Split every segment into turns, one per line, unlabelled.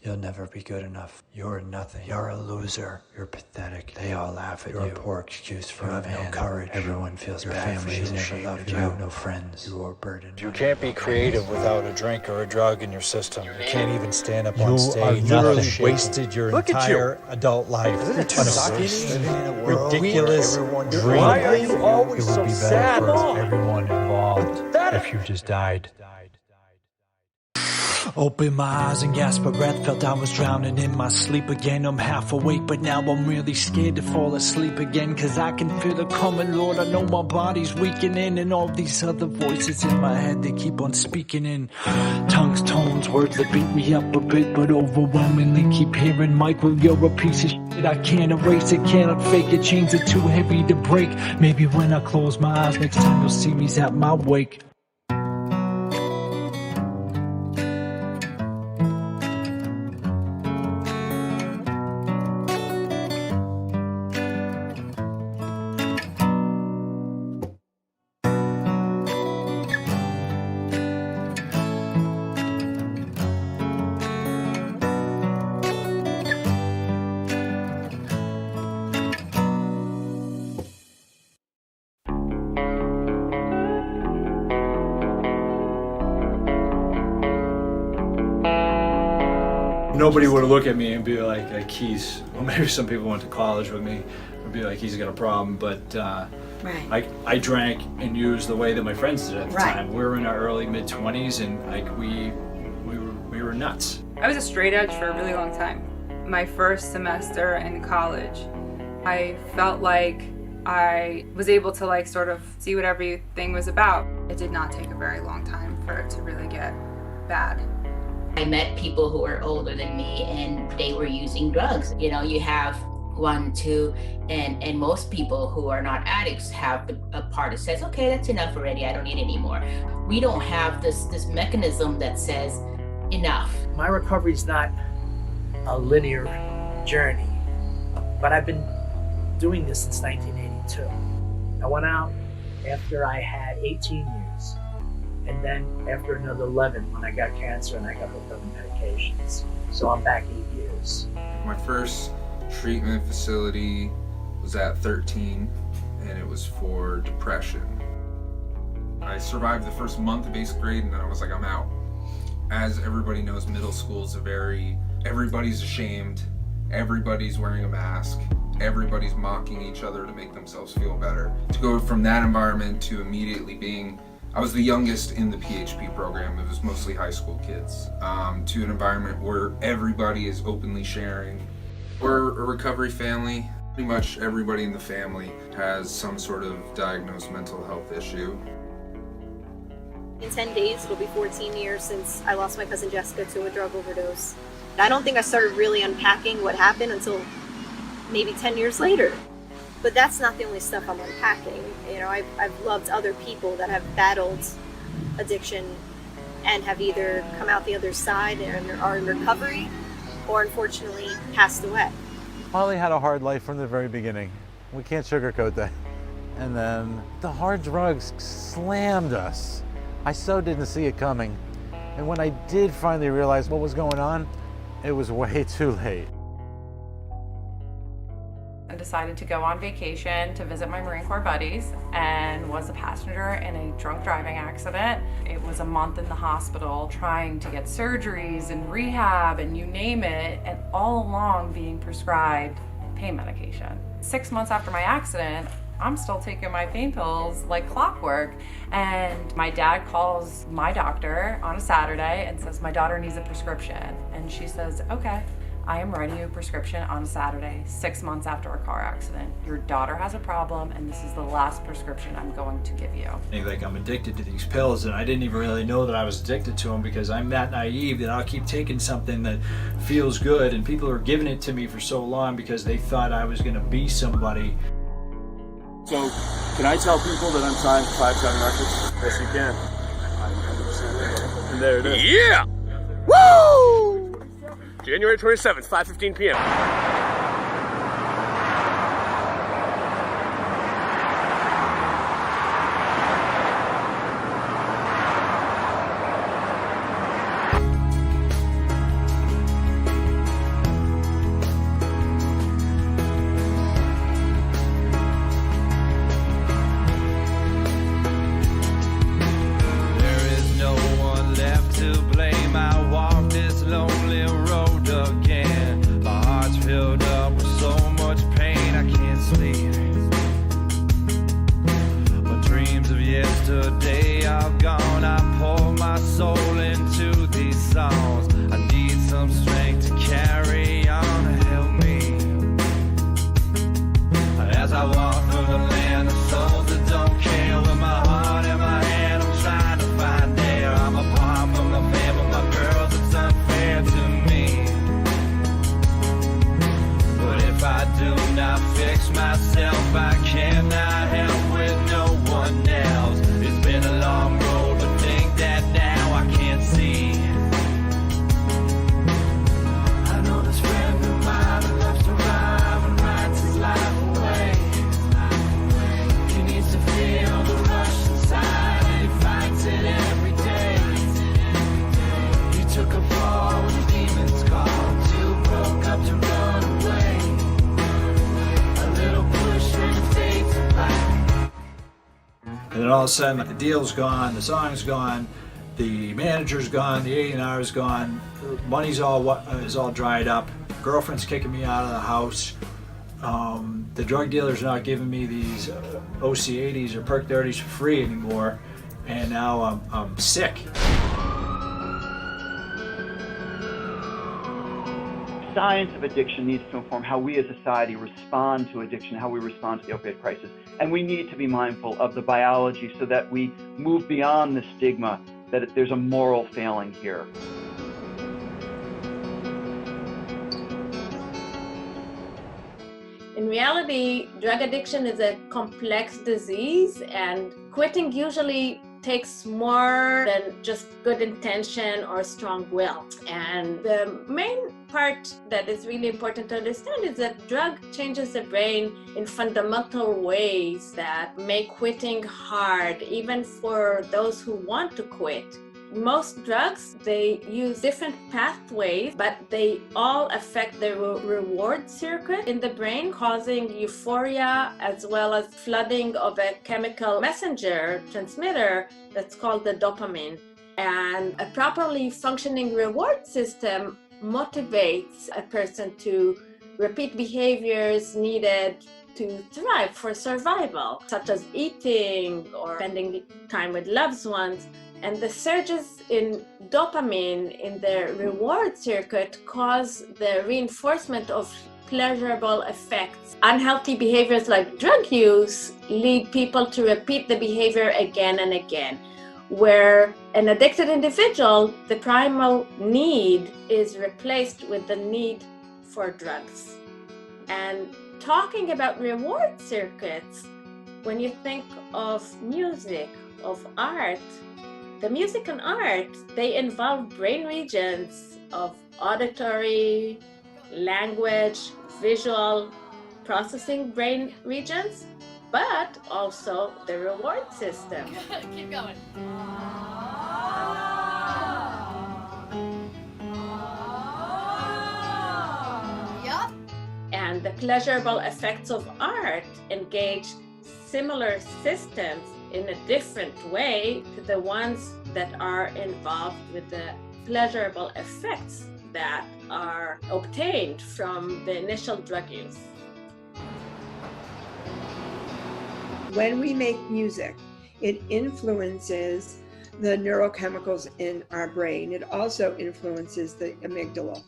You'll never be good enough. You're nothing. You're a loser. You're pathetic. They all laugh at you. You're a poor excuse for a man. No courage. Everyone feels your bad for you. Never loved you. You have no friends. You are burdened.
You can't be creative without a drink or a drug in your system. You can't even stand up on
You
stage.
are literally
You've wasted your
Look at
entire adult life on a ridiculous dream.
Why are you always
It would
so
be
sad?
better for everyone involved if you just died.
Opened my eyes and gasped for breath. Felt I was drowning in my sleep again. I'm half awake, but now I'm really scared to fall asleep again. Cause I can feel it coming, Lord. I know my body's weakening. And all these other voices in my head, they keep on speaking in tongues, tones, words that beat me up a bit, but overwhelmingly keep hearing, Michael, you're a piece of shit. I can't erase it, cannot fake it. Chains are too heavy to break. Maybe when I close my eyes next time you'll see me's at my wake.
Nobody would look at me and be like he's, well, maybe some people went to college with me would be like he's got a problem, but
Right.
I drank and used the way that my friends did at the
Right.
time. We were in our early mid-20s and we were nuts.
I was a straight edge for a really long time. My first semester in college, I felt like I was able to sort of see what everything was about. It did not take a very long time for it to really get bad.
I met people who were older than me and they were using drugs. You know, you have 1, 2, and most people who are not addicts have a part that says, okay, that's enough already, I don't need any more. We don't have this mechanism that says enough.
My recovery is not a linear journey, but I've been doing this since 1982. I went out after I had 18 years, and then after another 11 when I got cancer and I got hooked on medications. So I'm back 8 years.
My first treatment facility was at 13, and it was for depression. I survived the first month of 8th grade, and then I was like, I'm out. As everybody knows, middle school is everybody's ashamed, everybody's wearing a mask, everybody's mocking each other to make themselves feel better. To go from that environment to immediately I was the youngest in the PHP program, it was mostly high school kids, to an environment where everybody is openly sharing. We're a recovery family. Pretty much everybody in the family has some sort of diagnosed mental health issue.
In 10 days, it'll be 14 years since I lost my cousin Jessica to a drug overdose. I don't think I started really unpacking what happened until maybe 10 years later. But that's not the only stuff I'm unpacking. You know, I've loved other people that have battled addiction and have either come out the other side and are in recovery or unfortunately passed away.
Molly had a hard life from the very beginning. We can't sugarcoat that. And then the hard drugs slammed us. I so didn't see it coming. And when I did finally realize what was going on, it was way too late.
I decided to go on vacation to visit my Marine Corps buddies and was a passenger in a drunk driving accident. It was a month in the hospital trying to get surgeries and rehab and you name it, and all along being prescribed pain medication. 6 months after my accident, I'm still taking my pain pills like clockwork. And my dad calls my doctor on a Saturday and says, my daughter needs a prescription. And she says, okay, I am writing you a prescription on a Saturday, 6 months after a car accident. Your daughter has a problem and this is the last prescription I'm going to give you.
Like I'm addicted to these pills and I didn't even really know that I was addicted to them because I'm that naive that I'll keep taking something that feels good, and people are giving it to me for so long because they thought I was gonna be somebody.
So, can I tell people that I'm signed to 5-7 Records? Yes, you can. And there it is.
Yeah! Woo! January 27th, 5:15 p.m.
all of a sudden the deal's gone, the song's gone, the manager's gone, the A&R's gone, the money's is all dried up, girlfriend's kicking me out of the house, the drug dealer's not giving me these OC80s or Perk 30s for free anymore, and now I'm sick.
Science of addiction needs to inform how we as a society respond to addiction, how we respond to the opioid crisis. And we need to be mindful of the biology so that we move beyond the stigma that there's a moral failing here.
In reality, drug addiction is a complex disease, and quitting usually takes more than just good intention or strong will. And the main part that is really important to understand is that drug changes the brain in fundamental ways that make quitting hard, even for those who want to quit. Most drugs, they use different pathways, but they all affect the reward circuit in the brain, causing euphoria as well as flooding of a chemical messenger transmitter that's called the dopamine. And a properly functioning reward system motivates a person to repeat behaviors needed to thrive for survival, such as eating or spending time with loved ones. And the surges in dopamine in the reward circuit cause the reinforcement of pleasurable effects. Unhealthy behaviors like drug use lead people to repeat the behavior again and again. Where an addicted individual, the primal need is replaced with the need for drugs. And talking about reward circuits, when you think of music, of art, the music and art, they involve brain regions of auditory, language, visual, processing brain regions, but also the reward system.
Keep going. Yup.
And the pleasurable effects of art engage similar systems in a different way to the ones that are involved with the pleasurable effects that are obtained from the initial drug use.
When we make music, it influences the neurochemicals in our brain. It also influences the amygdala.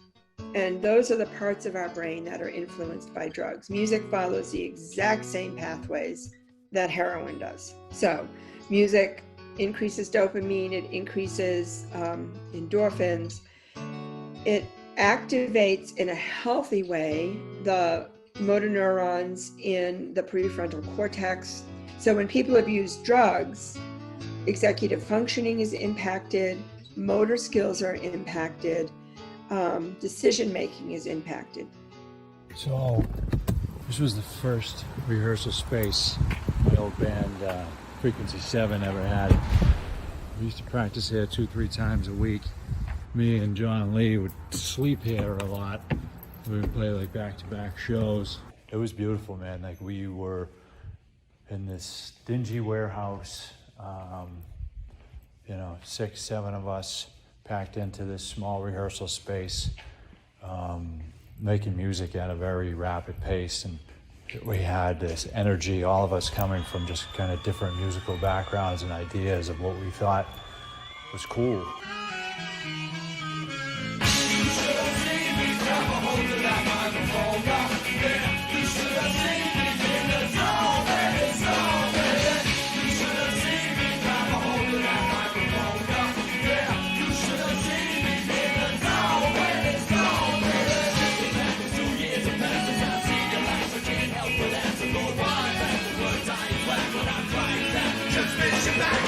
And those are the parts of our brain that are influenced by drugs. Music follows the exact same pathways that heroin does. So music increases dopamine, it increases endorphins. It activates in a healthy way the motor neurons in the prefrontal cortex. So when people abuse drugs, executive functioning is impacted, motor skills are impacted, decision-making is impacted.
So this was the first rehearsal space my old band Frequency 7 ever had. We used to practice here 2-3 times a week. Me and John and Lee would sleep here a lot. We would play like back-to-back shows. It was beautiful, man. Like we were in this dingy warehouse, 6-7 of us packed into this small rehearsal space, making music at a very rapid pace. And we had this energy, all of us coming from just kind of different musical backgrounds and ideas of what we thought was cool.
Transmission back.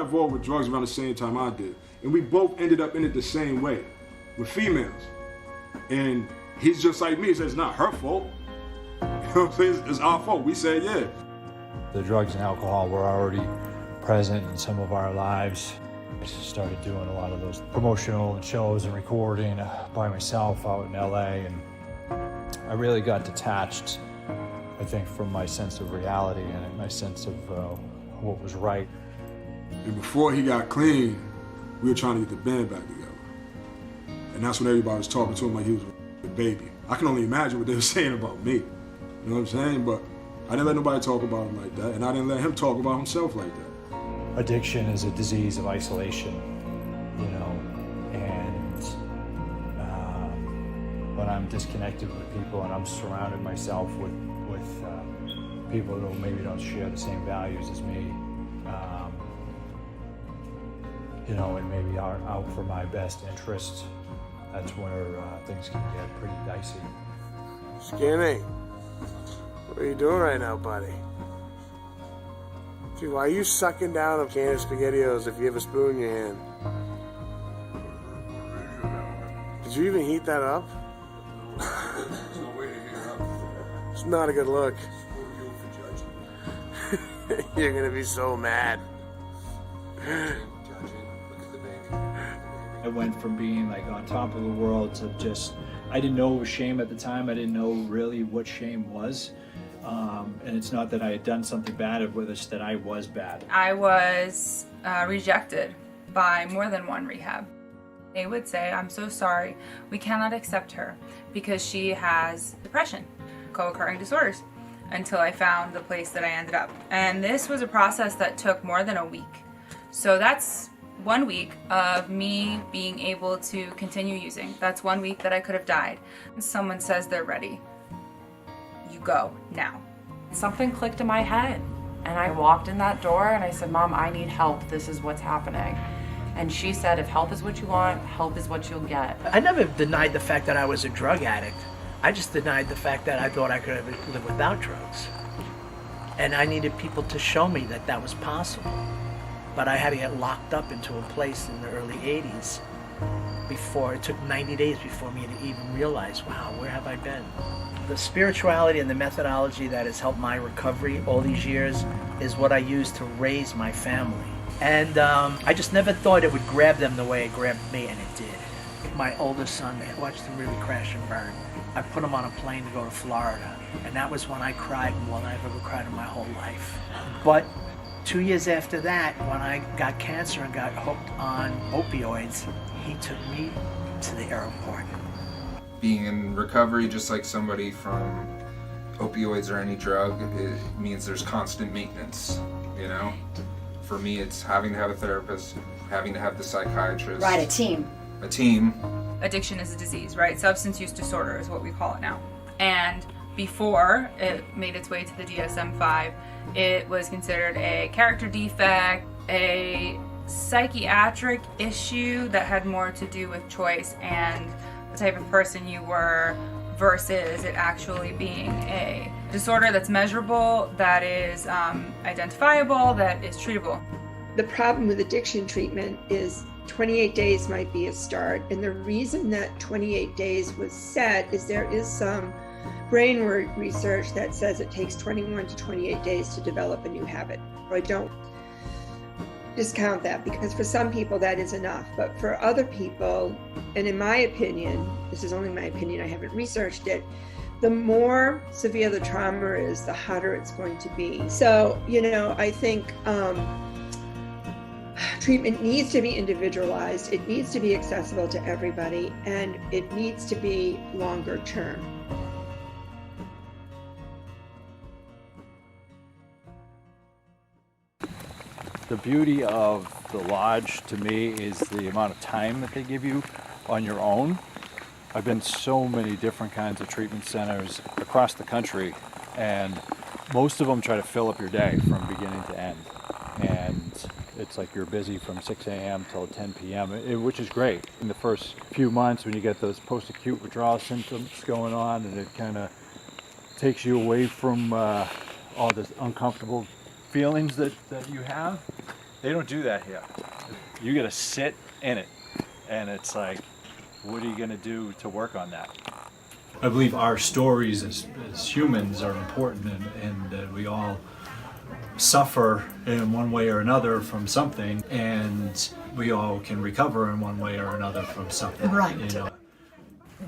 involved with drugs around the same time I did. And we both ended up in it the same way, with females. And he's just like me. He says it's not her fault. You know what I'm saying? It's our fault. We said, yeah.
The drugs and alcohol were already present in some of our lives. I just started doing a lot of those promotional shows and recording by myself out in LA, and I really got detached, I think, from my sense of reality and my sense of what was right.
And before he got clean, we were trying to get the band back together. And that's when everybody was talking to him like he was a baby. I can only imagine what they were saying about me. You know what I'm saying? But I didn't let nobody talk about him like that, and I didn't let him talk about himself like that.
Addiction is a disease of isolation, you know, and when I'm disconnected with people and I'm surrounded myself with people who maybe don't share the same values as me, you know, and maybe are out for my best interest, that's where things can get pretty dicey.
Skinny, what are you doing right now, buddy? Dude, why are you sucking down a can of SpaghettiOs if you have a spoon in your hand? Did you even heat that up?
There's no way to heat it up.
It's not a good look. You're gonna be so mad.
I went from being like on top of the world to just, I didn't know it was shame at the time. I didn't know really what shame was. And it's not that I had done something bad, it was just that I was bad.
I was rejected by more than one rehab. They would say, I'm so sorry, we cannot accept her because she has depression, co-occurring disorders, until I found the place that I ended up. And this was a process that took more than a week. So that's 1 week of me being able to continue using. That's 1 week that I could have died. Someone says they're ready. You go now.
Something clicked in my head, and I walked in that door and I said, Mom, I need help. This is what's happening. And she said, if help is what you want, help is what you'll get.
I never denied the fact that I was a drug addict. I just denied the fact that I thought I could live without drugs. And I needed people to show me that that was possible. But I had to get locked up into a place in the early 80s before, it took 90 days before me to even realize, wow, where have I been? The spirituality and the methodology that has helped my recovery all these years is what I use to raise my family. And I just never thought it would grab them the way it grabbed me, and it did. My oldest son, I watched him really crash and burn. I put him on a plane to go to Florida, and that was when I cried more than I've ever cried in my whole life. But 2 years after that, when I got cancer and got hooked on opioids, he took me to the airport.
Being in recovery, just like somebody from opioids or any drug, it means there's constant maintenance, you know? For me, it's having to have a therapist, having to have the psychiatrist.
Right, a team.
A team.
Addiction is a disease, right? Substance use disorder is what we call it now. And before it made its way to the DSM-5, it was considered a character defect, a psychiatric issue that had more to do with choice and the type of person you were, versus it actually being a disorder that's measurable, that is identifiable, that is treatable.
The problem with addiction treatment is 28 days might be a start, and the reason that 28 days was set is there is some brain research that says it takes 21 to 28 days to develop a new habit. I don't discount that, because for some people that is enough, but for other people, and in my opinion, this is only my opinion, I haven't researched it, the more severe the trauma is, the harder it's going to be. So, you know, I think treatment needs to be individualized, it needs to be accessible to everybody, and it needs to be longer term.
The beauty of the lodge to me is the amount of time that they give you on your own. I've been to so many different kinds of treatment centers across the country, and most of them try to fill up your day from beginning to end. And it's like you're busy from 6 a.m. till 10 p.m., which is great. In the first few months when you get those post-acute withdrawal symptoms going on, and it kind of takes you away from all the uncomfortable feelings that you have, They don't do that here. You gotta sit in it. And it's like, what are you gonna do to work on that? I believe our stories as humans are important, and that we all suffer in one way or another from something, and we all can recover in one way or another from something.
Right.
You know?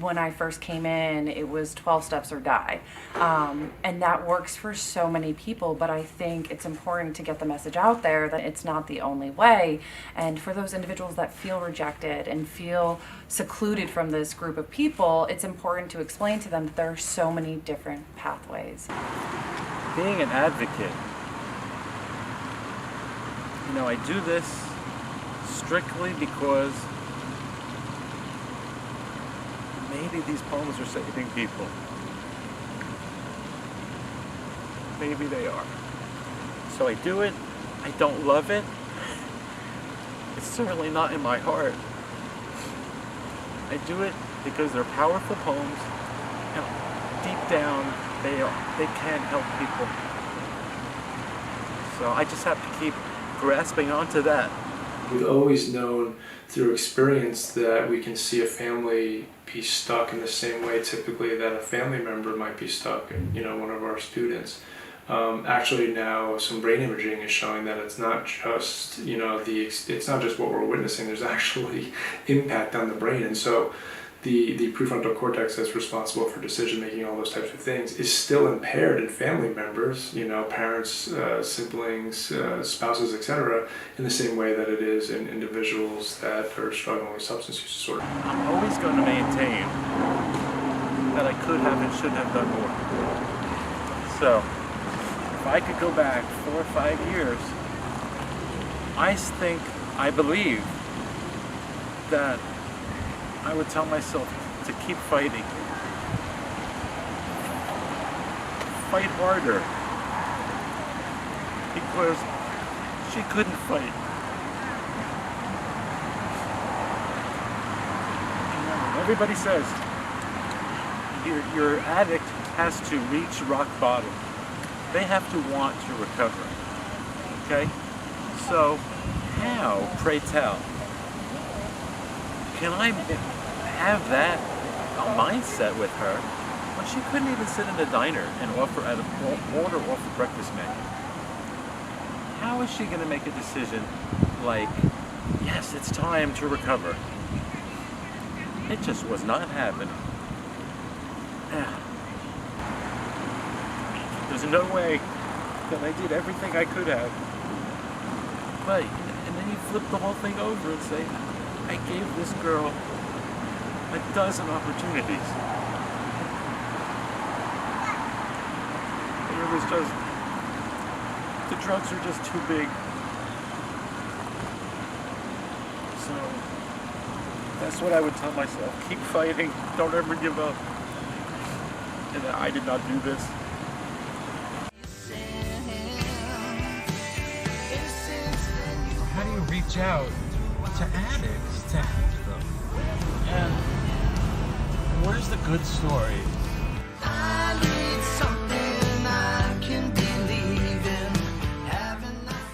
When I first came in, it was 12 steps or die. And that works for so many people, but I think it's important to get the message out there that it's not the only way. And for those individuals that feel rejected and feel secluded from this group of people, it's important to explain to them that there are so many different pathways.
Being an advocate, you know, I do this strictly because maybe these poems are saving people. Maybe they are. So I do it. I don't love it. It's certainly not in my heart. I do it because they're powerful poems, and deep down they can help people. So I just have to keep grasping onto that.
We've always known through experience that we can see a family be stuck in the same way typically that a family member might be stuck, you know, one of our students. Actually now some brain imaging is showing that it's not just, you know, it's not just what we're witnessing, there's actually impact on the brain. And so the prefrontal cortex that's responsible for decision making, all those types of things, is still impaired in family members, you know, parents, siblings, spouses, etc., in the same way that it is in individuals that are struggling with substance use disorder.
I'm always going to maintain that I could have and should have done more. So, if I could go back 4 or 5 years, I believe that I would tell myself to keep fighting. Fight harder. Because she couldn't fight. Everybody says your addict has to reach rock bottom. They have to want to recover. Okay? So, how, pray tell, can I have that mindset with her when she couldn't even sit in a diner and order off a breakfast menu? How is she going to make a decision like, yes, it's time to recover? It just was not happening. There's no way that I did everything I could have. But, and then you flip the whole thing over and say, I gave this girl a dozen opportunities. And it was just, the drugs are just too big. So, that's what I would tell myself. Keep fighting, don't ever give up. And I did not do this.
How do you reach out to addicts to help them? And where's the good story? I need something I can believe in. Having that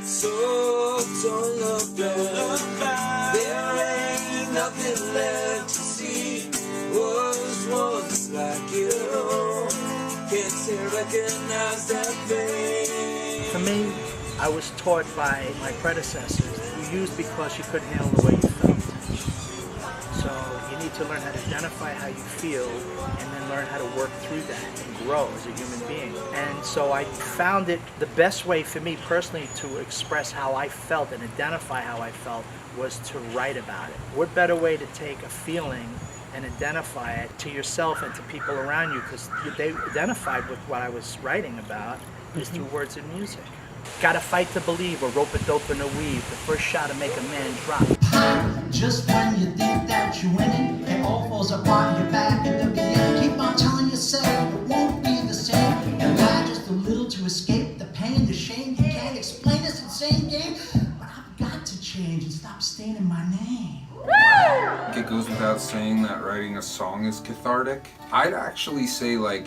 So don't look back. There ain't nothing left to see. Was like you. Can't say recognize that face.
For me, I was taught by my predecessors, you used because you couldn't handle the way you felt. So you need to learn how to identify how you feel and then learn how to work through that and grow as a human being. And so I found it the best way for me personally to express how I felt and identify how I felt was to write about it. What better way to take a feeling and identify it to yourself and to people around you, because they identified with what I was writing about, is through words and music. Gotta fight to believe, a rope a dope and a weave, the first shot to make a man drop.
Just when you think that you're winning, it all falls apart, you're back at the beginning. Keep on telling yourself it won't be the same. And lie just a little to escape the pain, the shame. You can't explain this insane game. stating my name.
It goes without saying that writing a song is cathartic. I'd actually say like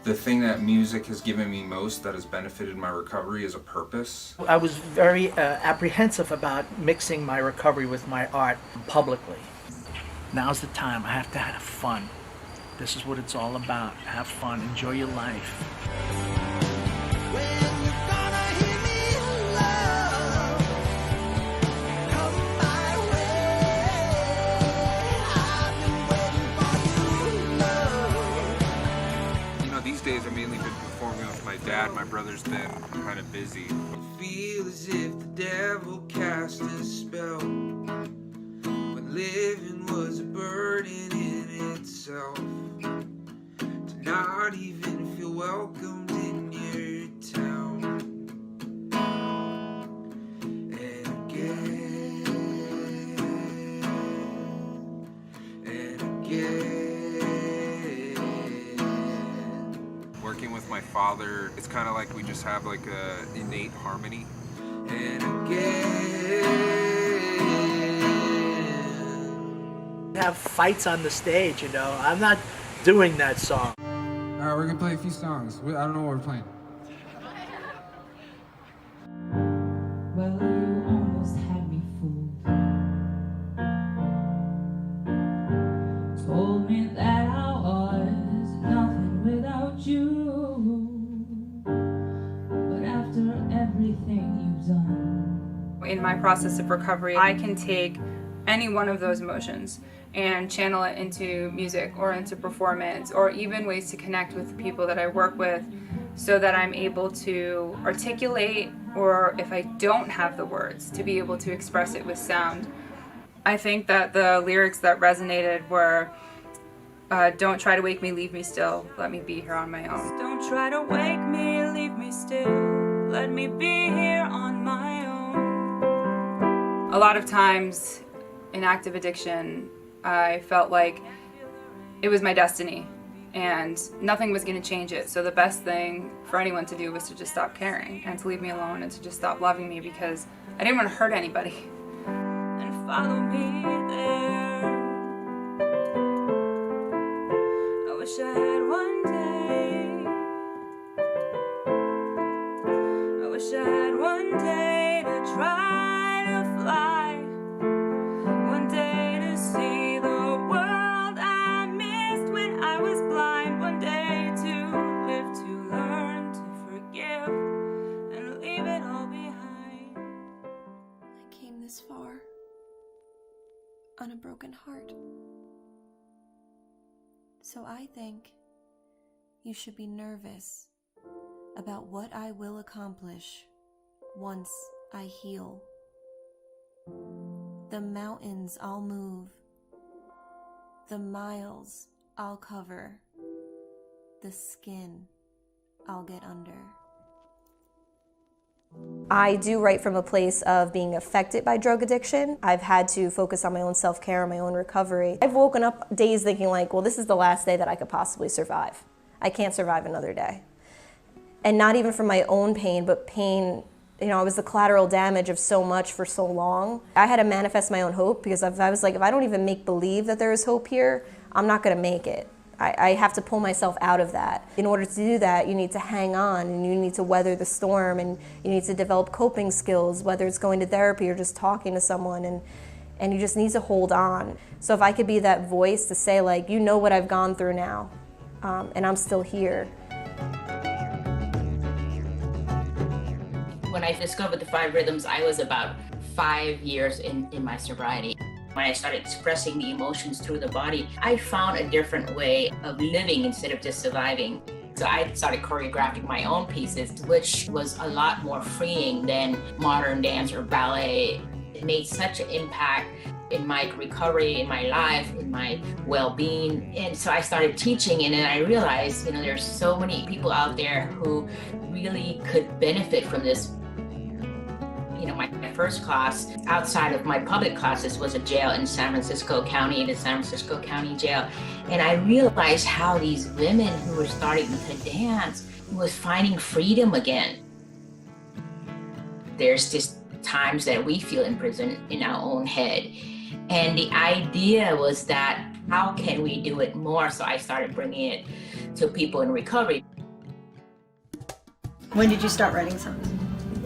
the thing that music has given me most that has benefited my recovery is a purpose.
I was very apprehensive about mixing my recovery with my art publicly. Now's the time. I have to have fun. This is what it's all about. Have fun. Enjoy your life.
These days I've mainly been performing with my dad. My brother's been kind of busy.
Feel as if the devil cast a spell when living was a burden in itself. To not even feel welcomed in your town. And again, and again.
Working with my father, it's kind of like we just have like a innate harmony.
And again.
Have fights on the stage, you know. I'm not doing that song.
All right, we're gonna play a few songs. I don't know what we're playing.
Well, you almost had me fooled. Told me that I was nothing without you. But after everything you've done.
In my process of recovery, I can take any one of those emotions and channel it into music or into performance or even ways to connect with the people that I work with so that I'm able to articulate, or if I don't have the words, to be able to express it with sound. I think that the lyrics that resonated were don't try to wake me, leave me still, let me be here on my own.
Don't try to wake me, leave me still, let me be here on my own.
A lot of times in active addiction, I felt like it was my destiny and nothing was going to change it. So the best thing for anyone to do was to just stop caring and to leave me alone and to just stop loving me because I didn't want to hurt anybody.
And follow me there. I wish I had one day. I wish I had one day to try to fly. One day to see the world I missed when I was blind. One day to live, to learn, to forgive, and leave it all behind.
I came this far on a broken heart. So I think you should be nervous about what I will accomplish once I heal. The mountains I'll move, the miles I'll cover, the skin I'll get under.
I do write from a place of being affected by drug addiction. I've had to focus on my own self-care and my own recovery. I've woken up days thinking like, well, this is the last day that I could possibly survive. I can't survive another day. And not even from my own pain, but pain, you know, I was the collateral damage of so much for so long. I had to manifest my own hope because I was like, if I don't even make believe that there is hope here, I'm not gonna make it. I have to pull myself out of that. In order to do that, you need to hang on and you need to weather the storm and you need to develop coping skills, whether it's going to therapy or just talking to someone, and you just need to hold on. So if I could be that voice to say like, you know what I've gone through now, and I'm still here.
When I discovered the 5 rhythms, I was about 5 years in my sobriety. When I started expressing the emotions through the body, I found a different way of living instead of just surviving. So I started choreographing my own pieces, which was a lot more freeing than modern dance or ballet. It made such an impact in my recovery, in my life, in my well-being. And so I started teaching, and then I realized, you know, there's so many people out there who really could benefit from this. You know, my first class outside of my public classes was a jail in San Francisco County, the San Francisco County Jail. And I realized how these women who were starting to dance was finding freedom again. There's this times that we feel in prison in our own head. And the idea was that, how can we do it more? So I started bringing it to people in recovery.
When did you start writing songs?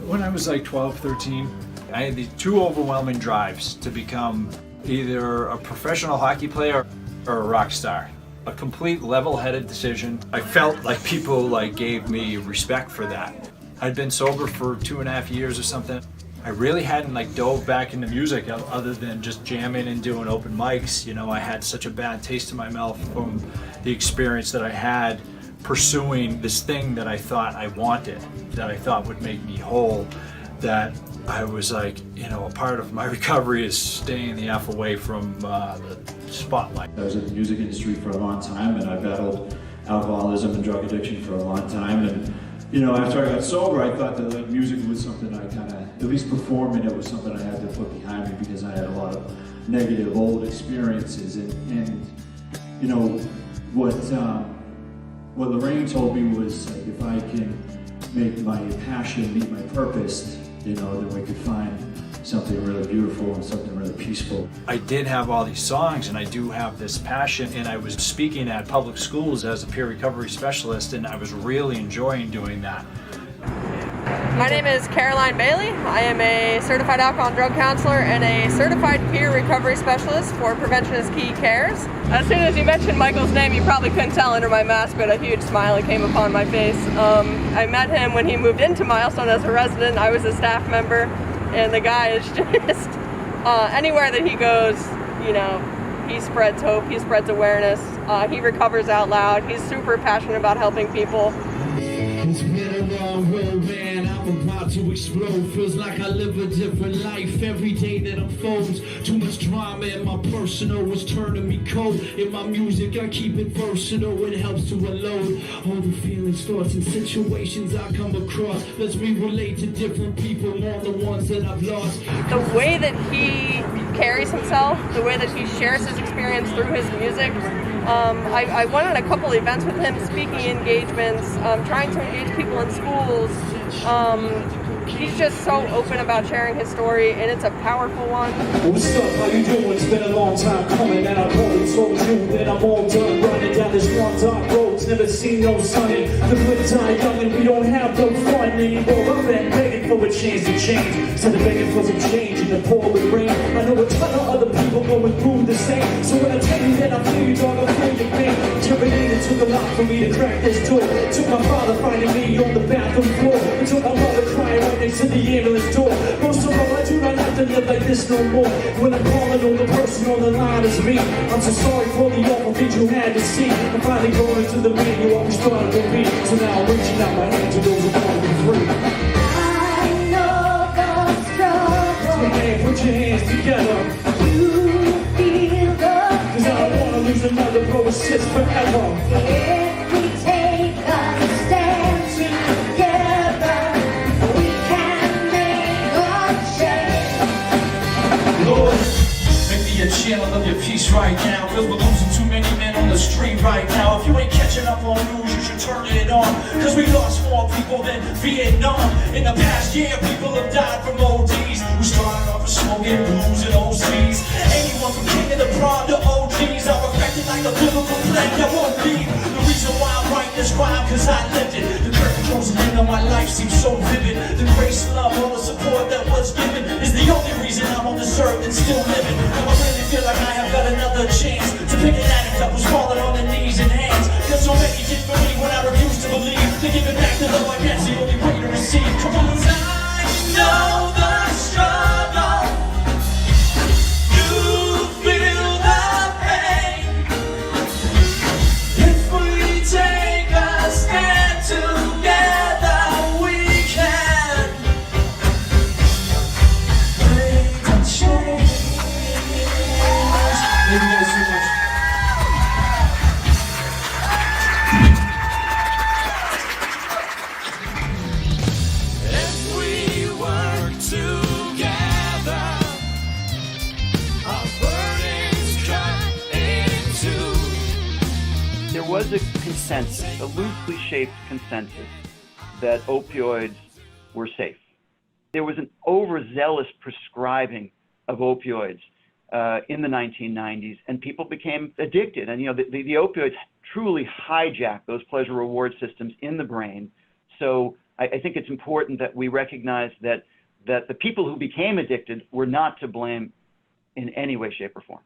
When I was like 12, 13, I had these two overwhelming drives to become either a professional hockey player or a rock star. A complete level-headed decision. I felt like people like gave me respect for that. I'd been sober for 2.5 years or something. I really hadn't like dove back into music other than just jamming and doing open mics. You know, I had such a bad taste in my mouth from the experience that I had pursuing this thing that I thought I wanted, that I thought would make me whole, that I was like, you know, a part of my recovery is staying the F away from the spotlight.
I was in the music industry for a long time, and I battled alcoholism and drug addiction for a long time. And you know, after I got sober, I thought that like music was something I kind of, at least performing it was something I had to put behind me because I had a lot of negative old experiences. And you know, what Lorraine told me was like, if I can make my passion meet my purpose, you know, then we could find something really beautiful and something really peaceful.
I did have all these songs and I do have this passion, and I was speaking at public schools as a peer recovery specialist, and I was really enjoying doing that.
My name is Caroline Bailey. I am a certified alcohol and drug counselor and a certified peer recovery specialist for Prevention is Key Cares. As soon as you mentioned Michael's name, you probably couldn't tell under my mask, but a huge smile came upon my face. I met him when he moved into Milestone as a resident. I was a staff member, and the guy is just, anywhere that he goes, you know, he spreads hope, he spreads awareness, he recovers out loud, he's super passionate about helping people.
It's been a long road, man. I'm about to explode. Feels like I live a different life every day that unfolds. Too much drama in my personal is turning me cold. In my music, I keep it versatile. It helps to unload all the feelings, thoughts, and situations I come across. Lets me relate to different people, more the ones that I've lost.
The way that he carries himself, the way that he shares his experience through his music. I went on a couple events with him, speaking engagements, trying to engage people in schools. He's just so open about sharing his story, and it's a powerful one.
What's up, how you doing? It's been a long time coming, and I've already told you that I'm all done running down this one dark road. Never seen no sun in the good time coming. We don't have no fun anymore. I've been begging for a chance to change, instead of begging for some change in the pouring rain. I know a ton of other people going through the same. So when I tell you that I feel you, dog, I feel your pain. Terminated took a lot for me to crack this door. Took my father finding me on the bathroom floor. It took my mother crying right next to the ambulance door. Most of all, I do not have to live like this no more. When I'm calling on the person on the line is me. I'm so sorry for the awful things you had to see. I'm finally going to the man you always thought it would be. So now I'm reaching out my hand to those who want to be free.
I know the struggle.
So man, put your hands together.
You feel the pain.
'Cause I don't want to lose another bro, it's just forever.
If we take a stand together, we can make a change.
Lord, make me a channel of your peace right now. 'Cause we're losing too many men on the street right now. If you ain't catching up on news, you should turn it on. 'Cause we lost more people than Vietnam. In the past year, people have died from ODs. We started off with smoking blues and OCs. Anyone from King of the Prom to OGs are affected like a biblical plague that won't leave. The reason why I'm writing this rhyme, 'cause I lived it. The curtain closing in on my life seems so vivid. The grace, love, all the support that was given is the only reason I'm on this earth and still living. Now I really feel like I have got another chance to pick an addict that was falling on their knees and hands. 'Cause so many did for me when I refused to believe. To give it back to them, I guess the only way to receive. Come on, I know the struggle. You feel the pain. If we take a stand together, we can make a change. Thank you guys so much. If we work together, our burdens cut in two.
There was a consensus, a loosely shaped consensus, that opioids were safe.
there was an overzealous prescribing of opioids in the 1990s, and people became addicted. And the opioids truly hijack those pleasure reward systems in the brain. So I think it's important that we recognize that the people who became addicted were not to blame in any way, shape, or form.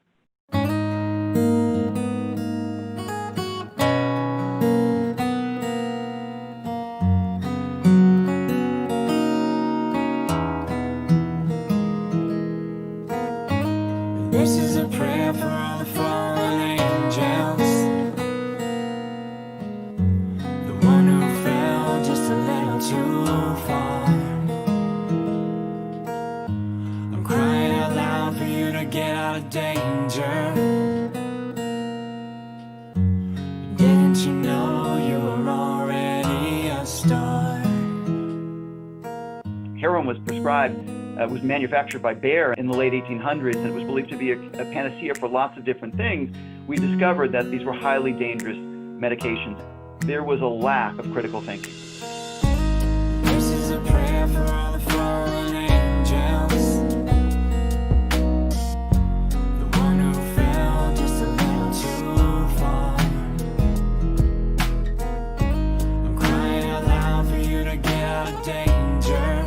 This is a prayer for all the fallen angels, the one who fell just a little too far. I'm crying out loud for you to get out of danger. Didn't you know you were already a star?
Heroin was prescribed, was manufactured by Bayer in the late 1800s, and it was believed to be a panacea for lots of different things. We discovered that these were highly dangerous medications. There was a lack of critical thinking.
This is a prayer for all the fallen angels, the one who fell just a little too far. I'm crying out loud for you to get out of danger.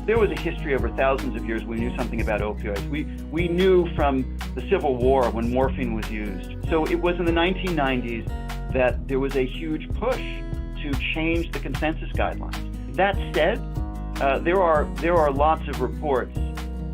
There was a history over thousands of years we knew something about opioids. We knew from the Civil War when morphine was used. So it was in the 1990s that there was a huge push to change the consensus guidelines. That said, there are lots of reports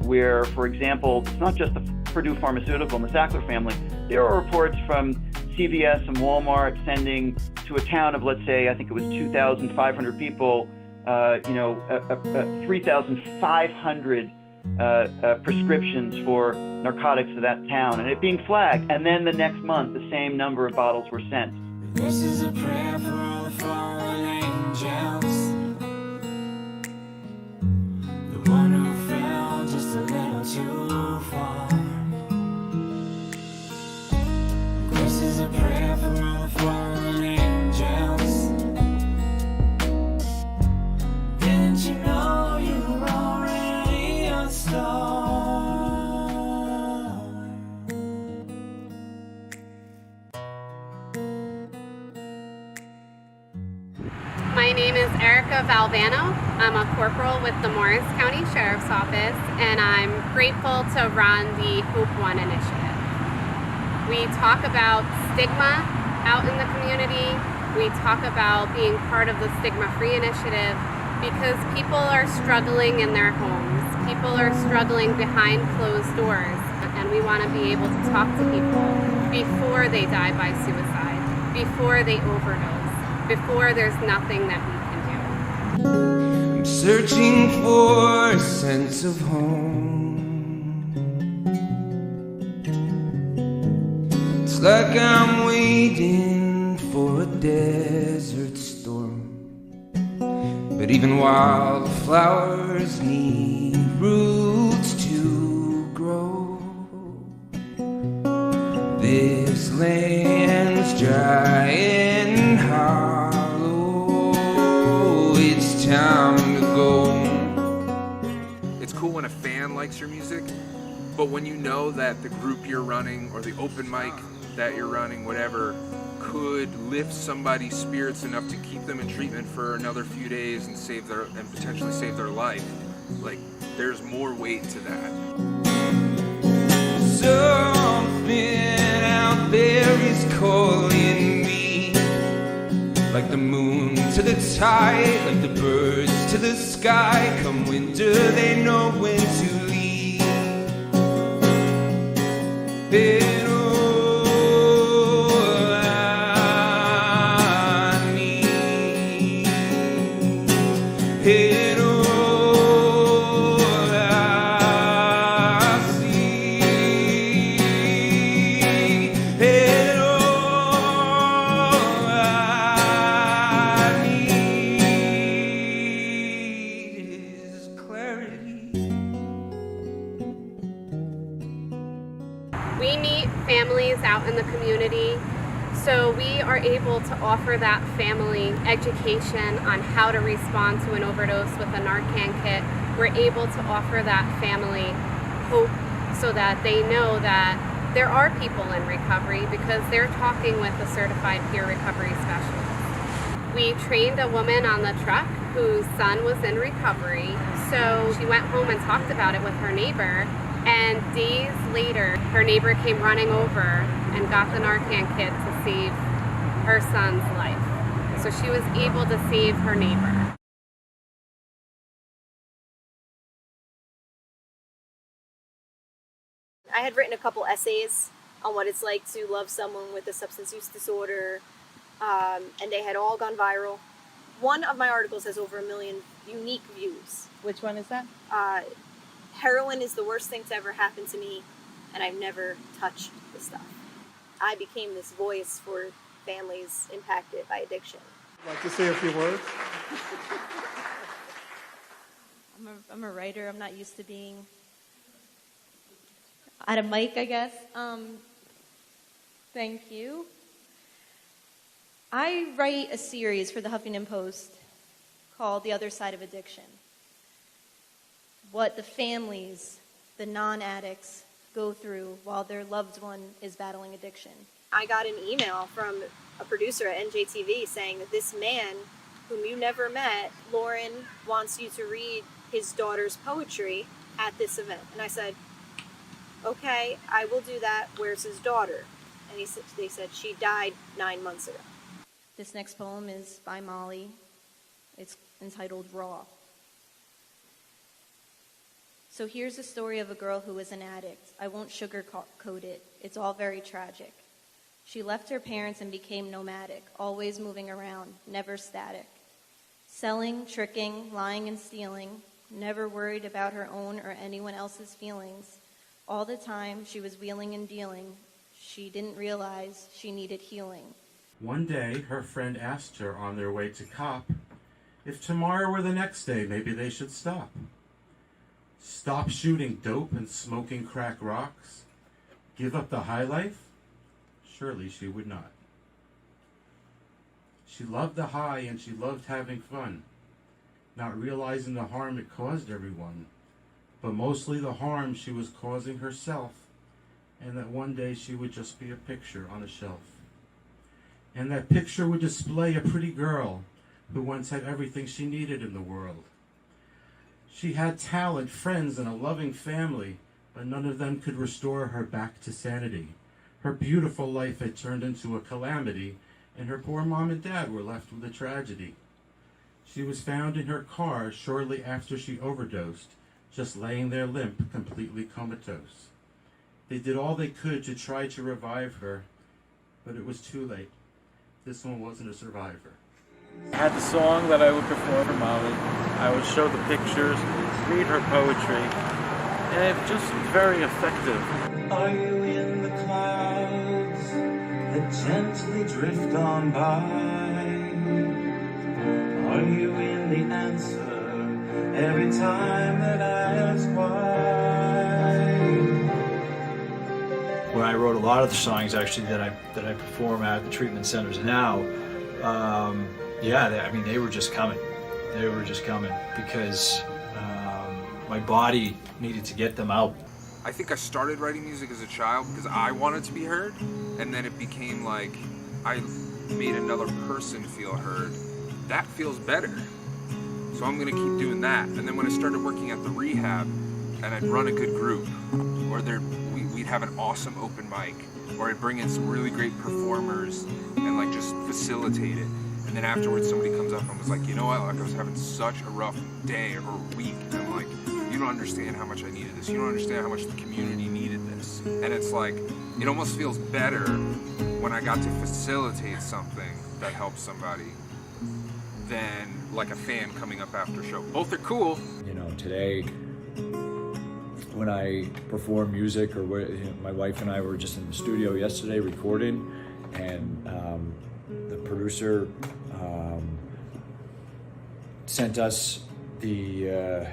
where, for example, it's not just the Purdue Pharmaceutical and the Sackler family. There are reports from CVS and Walmart sending to a town of, let's say, I think it was 2,500 people, 3,500 prescriptions for narcotics to that town, and it being flagged. And then the next month, the same number of bottles were sent.
This is a prayer for all the fallen angels, the one who fell just a little too far. This is a prayer for all the fallen angels. Didn't you know you were already a star?
My name is Erica Valvano. I'm a corporal with the Morris County Sheriff's Office, and I'm grateful to run the Hope One initiative. We talk about stigma out in the community. We talk about being part of the Stigma-Free initiative because people are struggling in their homes. People are struggling behind closed doors, and we want to be able to talk to people before they die by suicide, before they overdose, before there's nothing that we can do.
I'm searching for a sense of home. It's like I'm waiting for a desert storm. But even wildflowers need roots to grow. This land's dry and hollow. It's time to go.
It's cool when a fan likes your music, but when you know that the group you're running or the open mic that you're running, whatever, could lift somebody's spirits enough to keep them in treatment for another few days and potentially save their life, like, there's more weight to that.
Something out there is calling me, like the moon to the tide, like the birds to the sky. Come winter, they know when to leave. And all I need, and all I see, and all I need is clarity.
We meet families out in the community, so we are able to offer that family education on how to respond to an overdose with a Narcan kit. We're able to offer that family hope so that they know that there are people in recovery because they're talking with a certified peer recovery specialist. We trained a woman on the truck whose son was in recovery, so she went home and talked about it with her neighbor, and days later her neighbor came running over and got the Narcan kit to save her son's life. So she was able to save her neighbor.
I had written a couple essays on what it's like to love someone with a substance use disorder, and they had all gone viral. One of my articles has over 1 million unique views.
Which one is that?
Heroin is the worst thing to ever happen to me, and I've never touched the stuff. I became this voice for families impacted by addiction.
Like to say a few words?
I'm a writer. I'm not used to being at a mic, I guess. Thank you. I write a series for the Huffington Post called The Other Side of Addiction. What the families, the non-addicts, go through while their loved one is battling addiction.
I got an email from a producer at NJTV saying that this man, whom you never met, Lauren, wants you to read his daughter's poetry at this event. And I said, okay, I will do that. Where's his daughter? And they said she died 9 months ago.
This next poem is by Molly. It's entitled Raw. So here's the story of a girl who was an addict. I won't sugarcoat it. It's all very tragic. She left her parents and became nomadic, always moving around, never static. Selling, tricking, lying and stealing, never worried about her own or anyone else's feelings. All the time she was wheeling and dealing. She didn't realize she needed healing.
One day, her friend asked her on their way to COP if tomorrow were the next day, maybe they should stop. Stop shooting dope and smoking crack rocks? Give up the high life? Surely she would not. She loved the high and she loved having fun, not realizing the harm it caused everyone, but mostly the harm she was causing herself, and that one day she would just be a picture on a shelf. And that picture would display a pretty girl who once had everything she needed in the world. She had talent, friends, and a loving family, but none of them could restore her back to sanity. Her beautiful life had turned into a calamity, and her poor mom and dad were left with a tragedy. She was found in her car shortly after she overdosed, just laying there limp, completely comatose. They did all they could to try to revive her, but it was too late. This one wasn't a survivor.
I had the song that I would perform for Molly. I would show the pictures, read her poetry, and it just was very effective.
Are you in the clouds that gently drift on by? Are you in the answer every time that I ask why?
When I wrote a lot of the songs actually that I perform at the treatment centers now, they were just coming. They were just coming because my body needed to get them out.
I think I started writing music as a child because I wanted to be heard, and then it became like I made another person feel heard. That feels better. So I'm gonna keep doing that. And then when I started working at the rehab and I'd run a good group, or we'd have an awesome open mic, or I'd bring in some really great performers and like just facilitate it. And then afterwards somebody comes up and was like, you know what, like I was having such a rough day or week. And I'm like, you don't understand how much I needed this. You don't understand how much the community needed this. And it's like, it almost feels better when I got to facilitate something that helps somebody than like a fan coming up after a show. Both are cool.
You know, today, when I perform music, or my wife and I were just in the studio yesterday recording, and the producer sent us the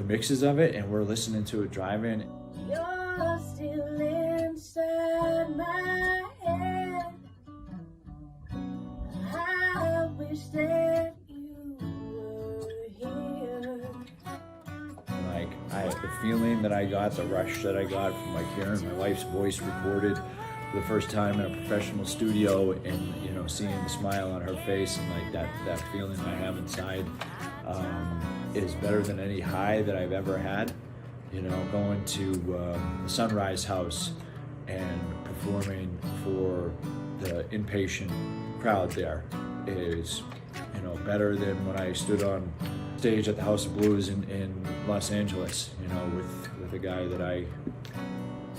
mixes of it, and we're listening to it driving.
You're still in inside my head. I wish that you were here.
Like, the feeling that I got, the rush that I got from like hearing my wife's voice recorded for the first time in a professional studio, and you know, seeing the smile on her face, and like that feeling I have inside is better than any high that I've ever had. You know, going to the Sunrise House and performing for the inpatient crowd there is, you know, better than when I stood on stage at the House of Blues in Los Angeles, you know, with a guy that I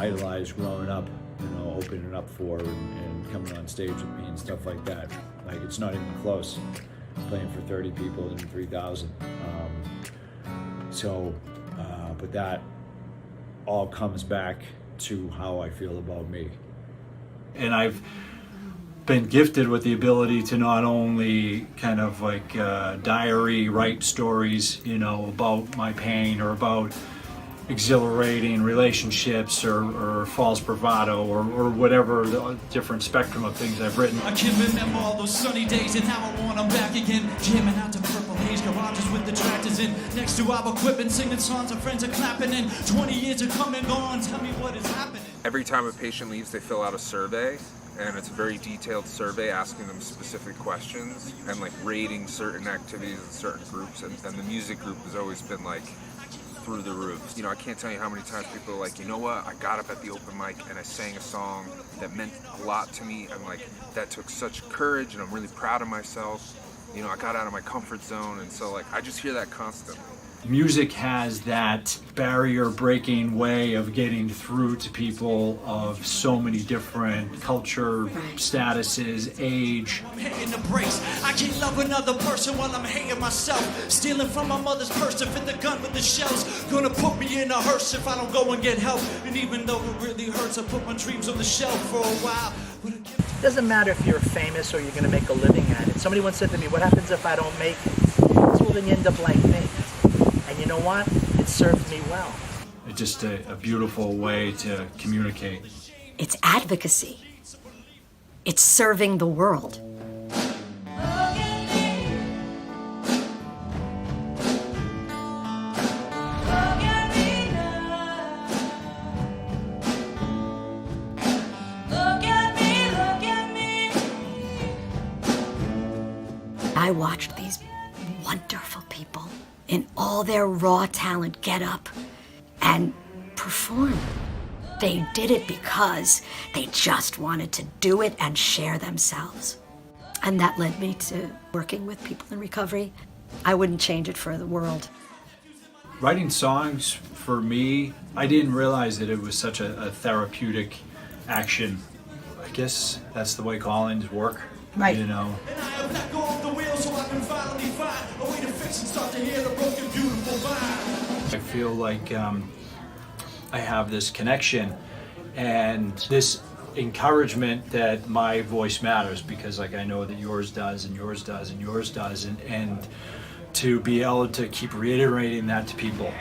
idolized growing up, you know, opening up for and coming on stage with me and stuff like that. Like, it's not even close. Playing for 30 people and 3,000. But that all comes back to how I feel about me.
And I've been gifted with the ability to not only kind of like diary write stories, you know, about my pain or about exhilarating relationships or false bravado or whatever the different spectrum of things I've written.
I can remember all those sunny days and how I want them back again. Jamming out to Purple Haze garages with the tractors in. Next to our equipment, singing songs our friends are clapping in. 20 years are come and gone, tell me what is happening.
Every time a patient leaves, they fill out a survey, and it's a very detailed survey asking them specific questions and like rating certain activities in certain groups, and the music group has always been like through the roof. You know, I can't tell you how many times people are like, you know what, I got up at the open mic and I sang a song that meant a lot to me, and like that took such courage, and I'm really proud of myself. You know, I got out of my comfort zone, and so like I just hear that constantly.
Music has that barrier-breaking way of getting through to people of so many different culture, statuses, age.
I'm hitting the brakes. I can't love another person while I'm hating myself. Stealing from my mother's purse to fit the gun with the shells. Gonna put me in a hearse if I don't go and get help. And even though it really hurts, I put my dreams on the shelf for a while.
It doesn't matter if you're famous or you're gonna make a living at it. Somebody once said to me, what happens if I don't make it? Well, then you end up like me. And you know what? It served me well.
It's just a beautiful way to communicate.
It's advocacy. It's serving the world. I watched these wonderful people in all their raw talent get up and perform. They did it because they just wanted to do it and share themselves. And that led me to working with people in recovery. I wouldn't change it for the world.
Writing songs, for me, I didn't realize that it was such a therapeutic action. I guess that's the way call-ins work,
right?
You know.
And I have let go of the wheel so I can finally find a way to fix and start to hear the broken, beautiful vibe.
I feel like I have this connection and this encouragement that my voice matters, because like I know that yours does and yours does and yours does, and to be able to keep reiterating that to people.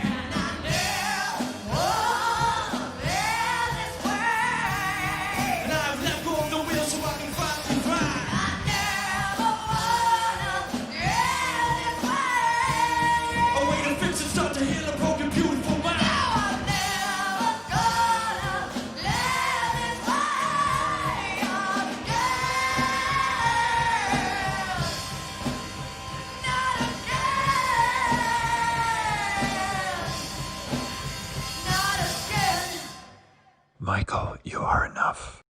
Michael, you are enough.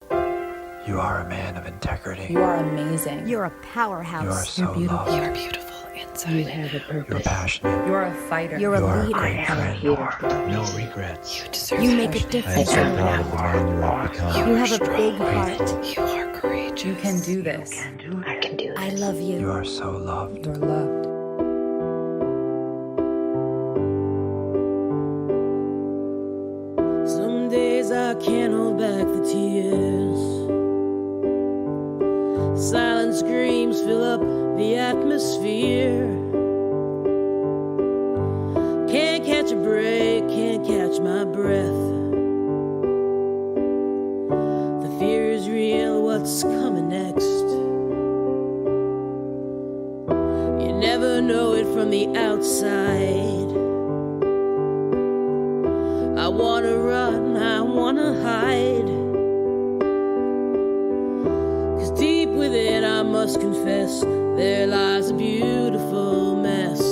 You are a man of integrity.
You are amazing. You're a powerhouse.
You are so loved.
You're beautiful inside. You have a purpose.
You're passionate.
You're a fighter. You're a leader.
You're a great friend. No regrets.
You deserve You make a difference.
I'm so proud of the man you have become.
You have a big heart.
You are courageous. You can do this.
I can do this. I love you.
You are so loved.
You're loved.
Some days I can't hold back the tears. Silent screams fill up the atmosphere. Can't catch a break, can't catch my breath. from the outside. I wanna run, I wanna hide. 'Cause deep within I must confess, there lies a beautiful mess.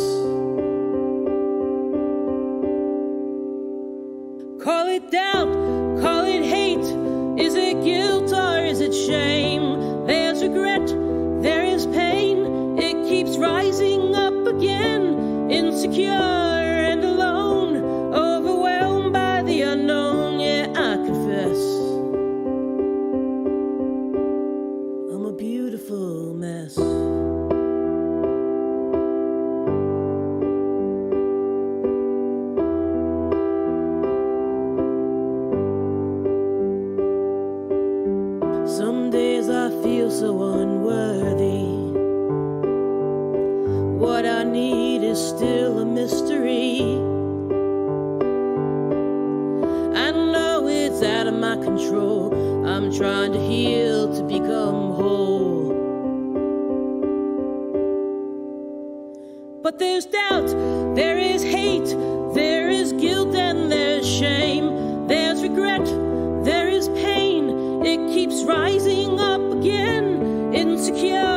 Call it doubt, call it hate. Is it guilt or is it shame? There's regret, there is pain. It keeps rising up again. Insecure and alone, overwhelmed by the unknown. Yeah, I confess, I'm a beautiful mess. Some days I feel so unworthy. What I need is still a mystery. I know it's out of my control. I'm trying to heal to become whole. But there's doubt, there is hate, there is guilt and there's shame. There's regret, there is pain. It keeps rising up again, insecure